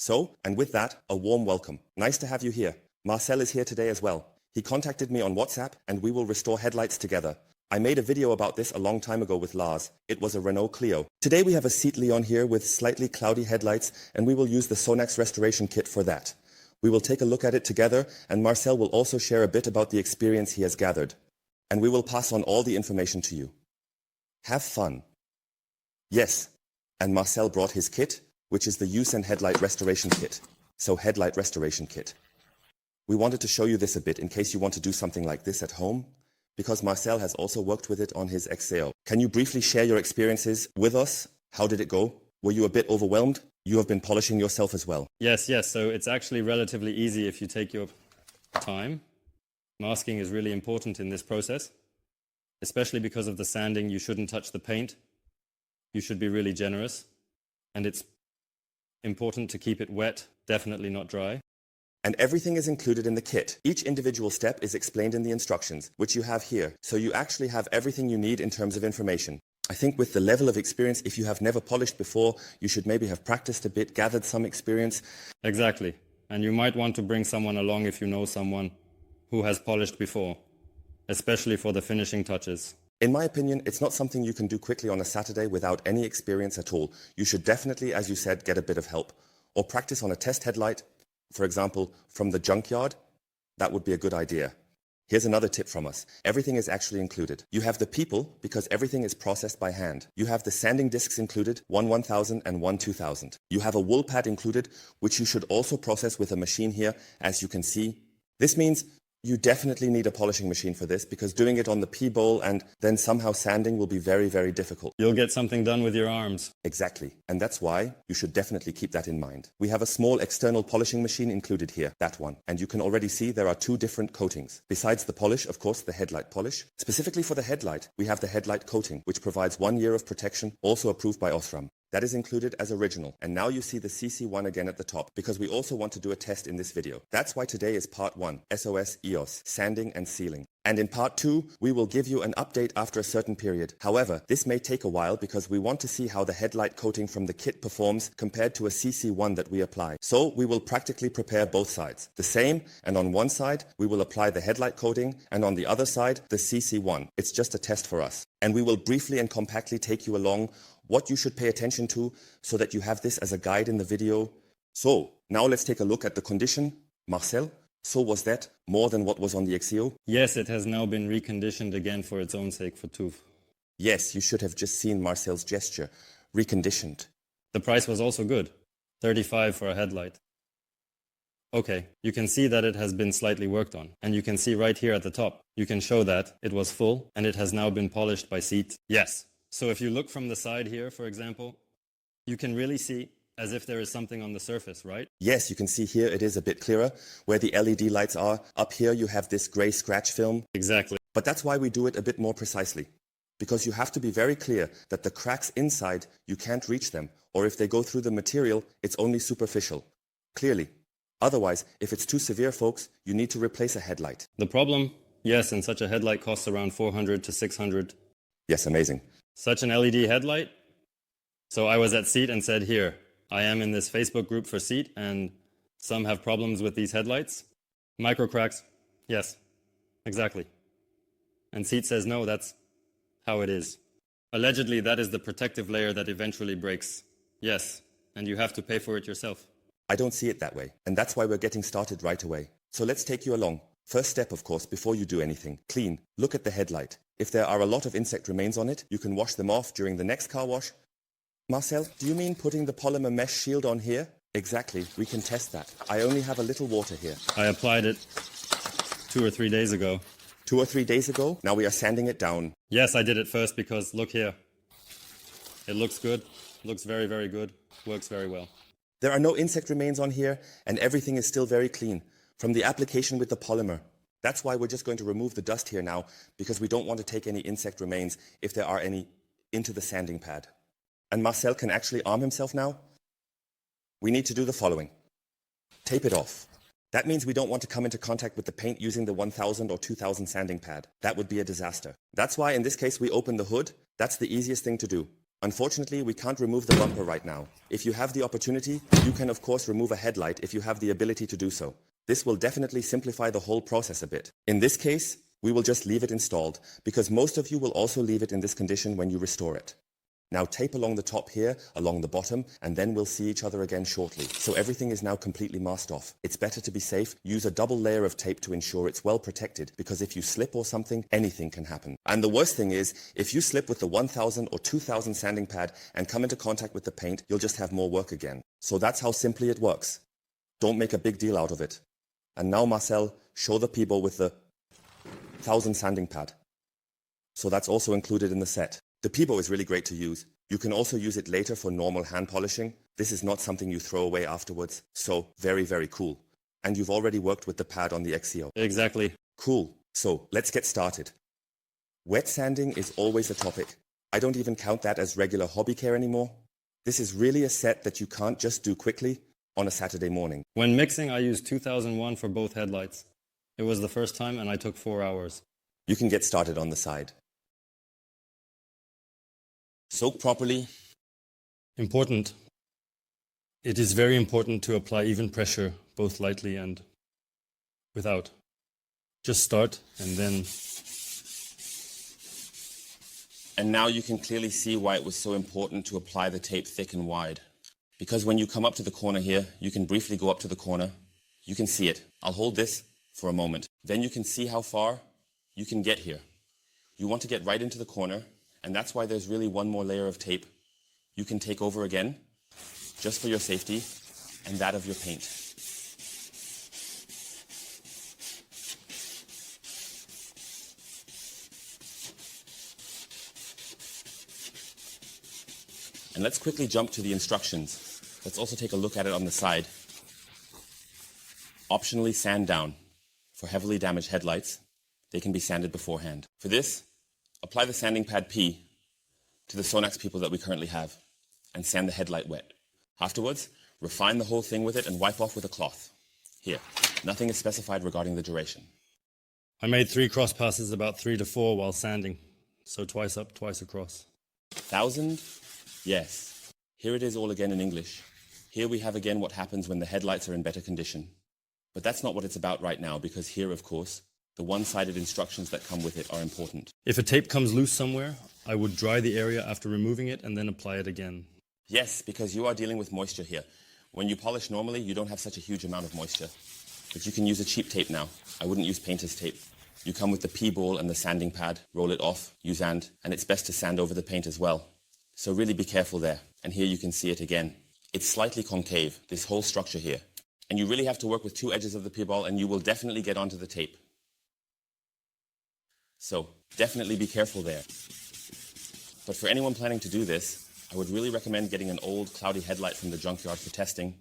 So, and with that, a warm welcome. Nice to have you here. Marcel is here today as well. He contacted me on WhatsApp and we will restore headlights together. I made a video about this a long time ago with Lars. It was a Renault Clio. Today we have a Seat Leon here with slightly cloudy headlights and we will use the Sonax restoration kit for that. We will take a look at it together and Marcel will also share a bit about the experience he has gathered. And we will pass on all the information to you. Have fun. Yes, and Marcel brought his kit, which is the use and headlight restoration kit. So headlight restoration kit. We wanted to show you this a bit in case you want to do something like this at home, because Marcel has also worked with it on his XAO. Can you briefly share your experiences with us? How did it go? Were you a bit overwhelmed? You have been polishing yourself as well. Yes. So it's actually relatively easy if you take your time. Masking is really important in this process, especially because of the sanding. You shouldn't touch the paint. You should be really generous. And it's important to keep it wet, definitely not dry. And everything is included in the kit. Each individual step is explained in the instructions, which you have here. So you actually have everything you need in terms of information. I think with the level of experience, if you have never polished before, you should maybe have practiced a bit, gathered some experience. Exactly. And you might want to bring someone along if you know someone who has polished before, especially for the finishing touches. In my opinion, it's not something you can do quickly on a Saturday without any experience at all. You should definitely, as you said, get a bit of help. Or practice on a test headlight, for example, from the junkyard. That would be a good idea. Here's another tip from us. Everything is actually included. You have the people, because everything is processed by hand. You have the sanding discs included, one 1000 and one 2000. You have a wool pad included, which you should also process with a machine here, as you can see. This means you definitely need a polishing machine for this, because doing it on the P-Ball and then somehow sanding will be very, very difficult. You'll get something done with your arms. Exactly. And that's why you should definitely keep that in mind. We have a small external polishing machine included here, that one. And you can already see there are two different coatings. Besides the polish, of course, the headlight polish. Specifically for the headlight, we have the headlight coating, which provides 1 year of protection, also approved by Osram. That is included as original. And now you see the CC One again at the top, because we also want to do a test in this video. That's why today is part 1, SOS EOS, sanding and sealing. And in part 2, we will give you an update after a certain period. However, this may take a while because we want to see how the headlight coating from the kit performs compared to a CC One that we apply. So we will practically prepare both sides. The same, and on one side, we will apply the headlight coating, and on the other side, the CC One. It's just a test for us. And we will briefly and compactly take you along what you should pay attention to so that you have this as a guide in the video. So, now let's take a look at the condition. Marcel, so was that more than what was on the XEO? Yes, it has now been reconditioned again for its own sake for TÜV. Yes, you should have just seen Marcel's gesture. Reconditioned. The price was also good. 35 for a headlight. Okay, you can see that it has been slightly worked on. And you can see right here at the top, you can show that it was full and it has now been polished by Seat. Yes. So if you look from the side here, for example, you can really see as if there is something on the surface, right? Yes, you can see here it is a bit clearer where the LED lights are. Up here you have this gray scratch film. Exactly. But that's why we do it a bit more precisely. Because you have to be very clear that the cracks inside, you can't reach them. Or if they go through the material, it's only superficial. Clearly. Otherwise, if it's too severe, folks, you need to replace a headlight. The problem? Yes, and such a headlight costs around 400 to 600. Yes, amazing. Such an LED headlight? So I was at Seat and said, here, I am in this Facebook group for Seat and some have problems with these headlights. Micro cracks? Yes, exactly. And Seat says, no, that's how it is. Allegedly, that is the protective layer that eventually breaks. Yes, and you have to pay for it yourself. I don't see it that way, and that's why we're getting started right away. So let's take you along. First step, of course, before you do anything, clean. Look at the headlight. If there are a lot of insect remains on it, you can wash them off during the next car wash. Marcel, do you mean putting the polymer mesh shield on here? Exactly, we can test that. I only have a little water here. I applied it 2 or 3 days ago. 2 or 3 days ago? Now we are sanding it down. Yes, I did it first because look here. It looks good, looks very, very good, works very well. There are no insect remains on here and everything is still very clean from the application with the polymer. That's why we're just going to remove the dust here now because we don't want to take any insect remains, if there are any, into the sanding pad. And Marcel can actually arm himself now. We need to do the following. Tape it off. That means we don't want to come into contact with the paint using the 1000 or 2000 sanding pad. That would be a disaster. That's why in this case we open the hood. That's the easiest thing to do. Unfortunately, we can't remove the bumper right now. If you have the opportunity, you can of course remove a headlight if you have the ability to do so. This will definitely simplify the whole process a bit. In this case, we will just leave it installed, because most of you will also leave it in this condition when you restore it. Now tape along the top here, along the bottom, and then we'll see each other again shortly. So everything is now completely masked off. It's better to be safe. Use a double layer of tape to ensure it's well protected, because if you slip or something, anything can happen. And the worst thing is, if you slip with the 1000 or 2000 sanding pad and come into contact with the paint, you'll just have more work again. So that's how simply it works. Don't make a big deal out of it. And now Marcel, show the P-Ball with the 1000 sanding pad. So that's also included in the set. The P-Ball is really great to use. You can also use it later for normal hand polishing. This is not something you throw away afterwards. So very, very cool. And you've already worked with the pad on the XCO. Exactly. Cool. So let's get started. Wet sanding is always a topic. I don't even count that as regular hobby care anymore. This is really a set that you can't just do quickly on a Saturday morning. When mixing, I used 2001 for both headlights. It was the first time and I took 4 hours. You can get started on the side. Soak properly. Important. It is very important to apply even pressure, both lightly and without. Just start and then... And now you can clearly see why it was so important to apply the tape thick and wide. Because when you come up to the corner here, you can briefly go up to the corner. You can see it. I'll hold this for a moment. Then you can see how far you can get here. You want to get right into the corner, and that's why there's really one more layer of tape you can take over again, just for your safety and that of your paint. And let's quickly jump to the instructions. Let's also take a look at it on the side. Optionally sand down. For heavily damaged headlights, they can be sanded beforehand. For this, apply the sanding pad P to the Sonax P-Ball that we currently have and sand the headlight wet. Afterwards, refine the whole thing with it and wipe off with a cloth. Here, nothing is specified regarding the duration. I made 3 cross passes, about 3 to 4 while sanding. So twice up, twice across. 1000? Yes. Here it is all again in English. Here we have again what happens when the headlights are in better condition. But that's not what it's about right now, because here, of course, the one-sided instructions that come with it are important. If a tape comes loose somewhere, I would dry the area after removing it and then apply it again. Yes, because you are dealing with moisture here. When you polish normally, you don't have such a huge amount of moisture. But you can use a cheap tape now. I wouldn't use painter's tape. You come with the P-Ball and the sanding pad, roll it off, use sand, and it's best to sand over the paint as well. So really be careful there. And here you can see it again. It's slightly concave, this whole structure here. And you really have to work with 2 edges of the P-Ball and you will definitely get onto the tape. So definitely be careful there. But for anyone planning to do this, I would really recommend getting an old cloudy headlight from the junkyard for testing.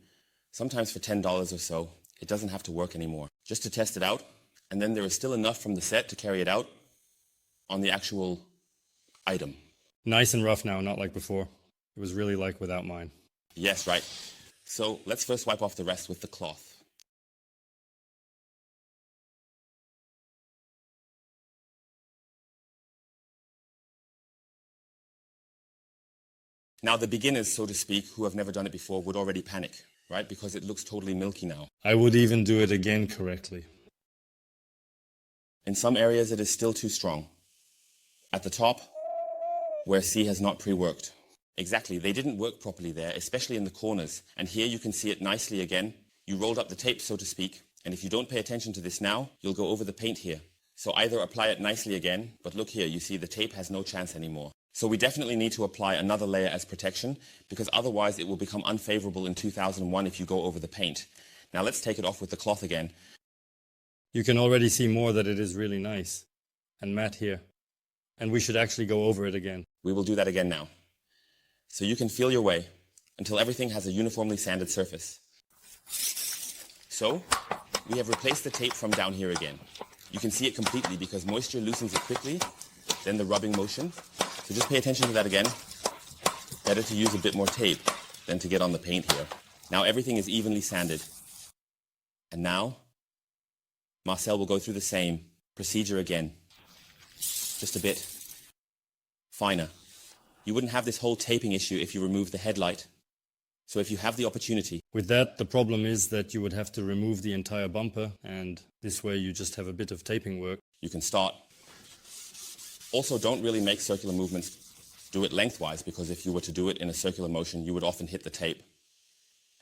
Sometimes for $10 or so. It doesn't have to work anymore. Just to test it out, and then there is still enough from the set to carry it out on the actual item. Nice and rough now, not like before. It was really like without mine. Yes, right. So let's first wipe off the rest with the cloth. Now the beginners, so to speak, who have never done it before would already panic, right? Because it looks totally milky now. I would even do it again correctly. In some areas it is still too strong. At the top, where C has not pre-worked. Exactly, they didn't work properly there, especially in the corners. And here you can see it nicely again. You rolled up the tape, so to speak. And if you don't pay attention to this now, you'll go over the paint here. So either apply it nicely again, but look here, you see the tape has no chance anymore. So we definitely need to apply another layer as protection, because otherwise it will become unfavorable in 2001 if you go over the paint. Now let's take it off with the cloth again. You can already see more that it is really nice and matte here. And we should actually go over it again. We will do that again now. So you can feel your way until everything has a uniformly sanded surface. So we have replaced the tape from down here again. You can see it completely because moisture loosens it quickly, then the rubbing motion. So just pay attention to that again. Better to use a bit more tape than to get on the paint here. Now everything is evenly sanded. And now, Marcel will go through the same procedure again. Just a bit finer. You wouldn't have this whole taping issue if you remove the headlight. So if you have the opportunity... With that, the problem is that you would have to remove the entire bumper, and this way you just have a bit of taping work. You can start. Also, don't really make circular movements. Do it lengthwise, because if you were to do it in a circular motion, you would often hit the tape.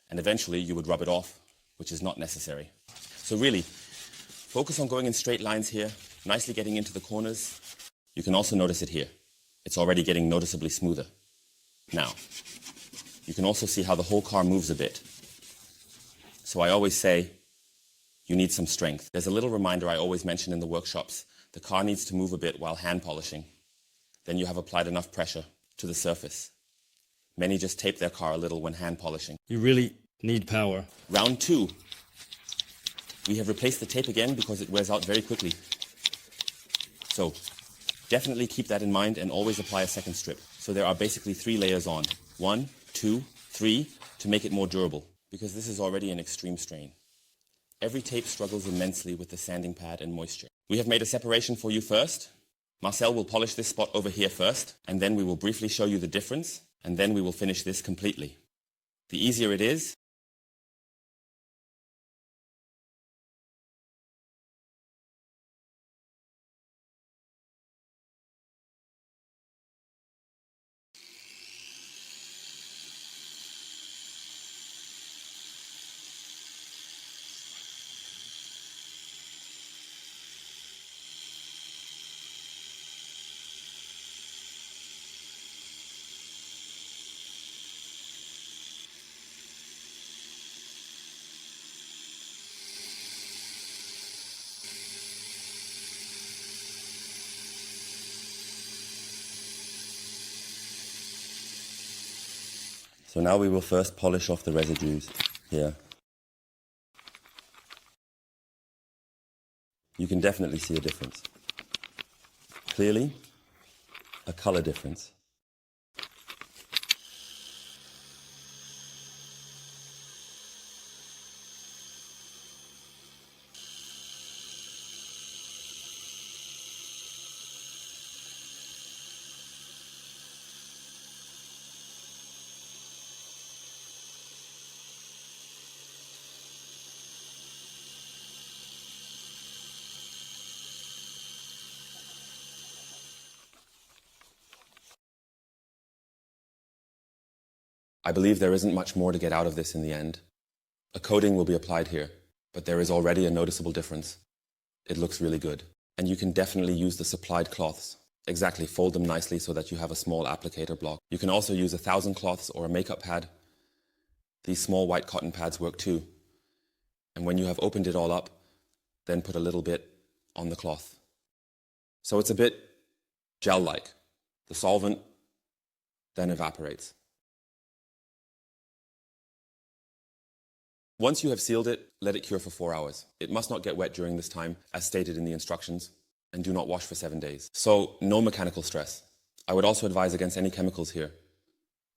And eventually you would rub it off, which is not necessary. So really, focus on going in straight lines here, nicely getting into the corners. You can also notice it here. It's already getting noticeably smoother. Now, you can also see how the whole car moves a bit. So I always say, you need some strength. There's a little reminder I always mention in the workshops. The car needs to move a bit while hand polishing. Then you have applied enough pressure to the surface. Many just tape their car a little when hand polishing. You really need power. Round 2. We have replaced the tape again because it wears out very quickly. So definitely keep that in mind and always apply a second strip. So there are basically 3 layers on. 1, 2, 3 to make it more durable, because this is already an extreme strain. Every tape struggles immensely with the sanding pad and moisture. We have made a separation for you first. Marcel will polish this spot over here first, and then we will briefly show you the difference, and then we will finish this completely. The easier it is, so now we will first polish off the residues here. You can definitely see a difference. Clearly, a color difference. I believe there isn't much more to get out of this in the end. A coating will be applied here, but there is already a noticeable difference. It looks really good. And you can definitely use the supplied cloths. Exactly, fold them nicely so that you have a small applicator block. You can also use 1,000 cloths or a makeup pad. These small white cotton pads work too. And when you have opened it all up, then put a little bit on the cloth. So it's a bit gel-like. The solvent then evaporates. Once you have sealed it, let it cure for 4 hours. It must not get wet during this time, as stated in the instructions, and do not wash for 7 days. So, no mechanical stress. I would also advise against any chemicals here.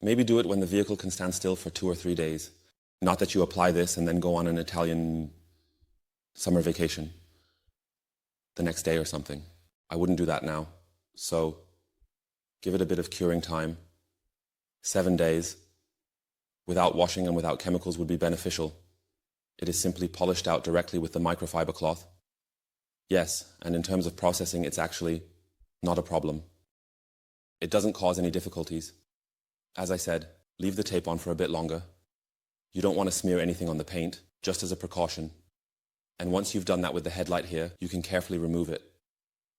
Maybe do it when the vehicle can stand still for 2 or 3 days. Not that you apply this and then go on an Italian summer vacation the next day or something. I wouldn't do that now. So, give it a bit of curing time. 7 days, without washing and without chemicals, would be beneficial. It is simply polished out directly with the microfiber cloth. Yes, and in terms of processing, it's actually not a problem. It doesn't cause any difficulties. As I said, leave the tape on for a bit longer. You don't want to smear anything on the paint, just as a precaution. And once you've done that with the headlight here, you can carefully remove it.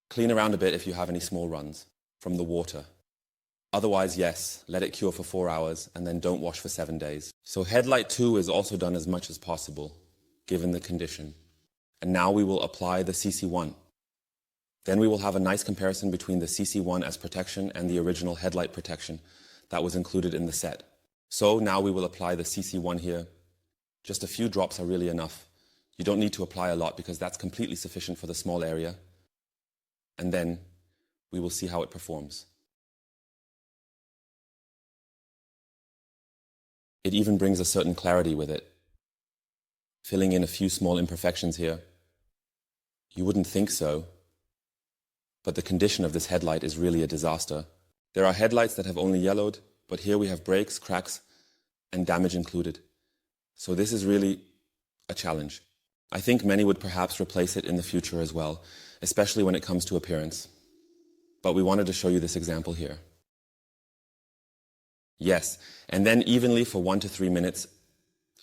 Clean around a bit if you have any small runs from the water. Otherwise, yes, let it cure for 4 hours and then don't wash for 7 days. So headlight 2 is also done as much as possible, given the condition. And now we will apply the CC One. Then we will have a nice comparison between the CC One as protection and the original headlight protection that was included in the set. So now we will apply the CC One here. Just a few drops are really enough. You don't need to apply a lot because that's completely sufficient for the small area. And then we will see how it performs. It even brings a certain clarity with it, filling in a few small imperfections here. You wouldn't think so, but the condition of this headlight is really a disaster. There are headlights that have only yellowed, but here we have breaks, cracks, and damage included. So this is really a challenge. I think many would perhaps replace it in the future as well, especially when it comes to appearance. But we wanted to show you this example here. Yes, and then evenly for 1 to 3 minutes,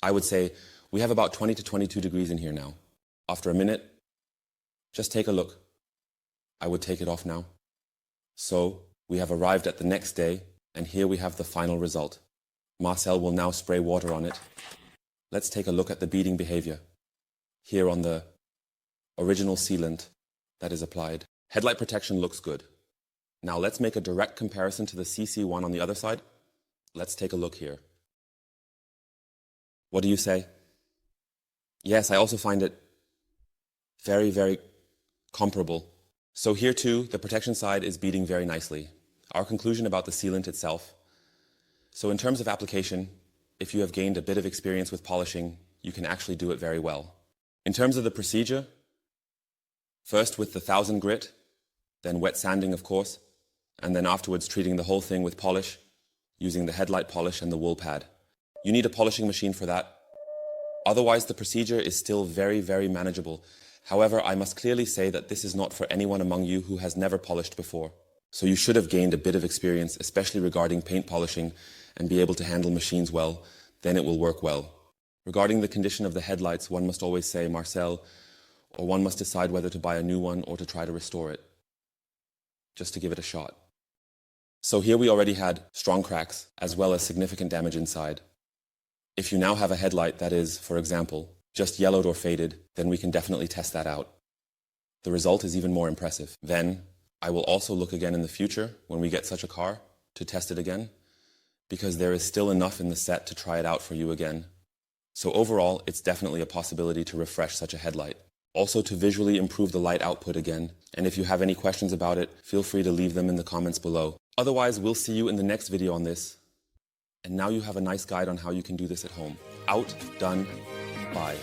I would say we have about 20 to 22 degrees in here now. After a minute, just take a look. I would take it off now. So we have arrived at the next day, and here we have the final result. Marcel will now spray water on it. Let's take a look at the beading behavior. Here on the original sealant that is applied. Headlight protection looks good. Now let's make a direct comparison to the CC One on the other side. Let's take a look here. What do you say? Yes, I also find it very, very comparable. So here too, the protection side is beading very nicely. Our conclusion about the sealant itself. So in terms of application, if you have gained a bit of experience with polishing, you can actually do it very well. In terms of the procedure, first with the 1000 grit, then wet sanding of course, and then afterwards treating the whole thing with polish, using the headlight polish and the wool pad. You need a polishing machine for that. Otherwise, the procedure is still very, very manageable. However, I must clearly say that this is not for anyone among you who has never polished before. So you should have gained a bit of experience, especially regarding paint polishing, and be able to handle machines well, then it will work well. Regarding the condition of the headlights, one must always say Marcel, or one must decide whether to buy a new one or to try to restore it, just to give it a shot. So here we already had strong cracks, as well as significant damage inside. If you now have a headlight that is, for example, just yellowed or faded, then we can definitely test that out. The result is even more impressive. Then, I will also look again in the future, when we get such a car, to test it again, because there is still enough in the set to try it out for you again. So overall, it's definitely a possibility to refresh such a headlight. Also to visually improve the light output again. And if you have any questions about it, feel free to leave them in the comments below. Otherwise, we'll see you in the next video on this. And now you have a nice guide on how you can do this at home. Out, done, bye.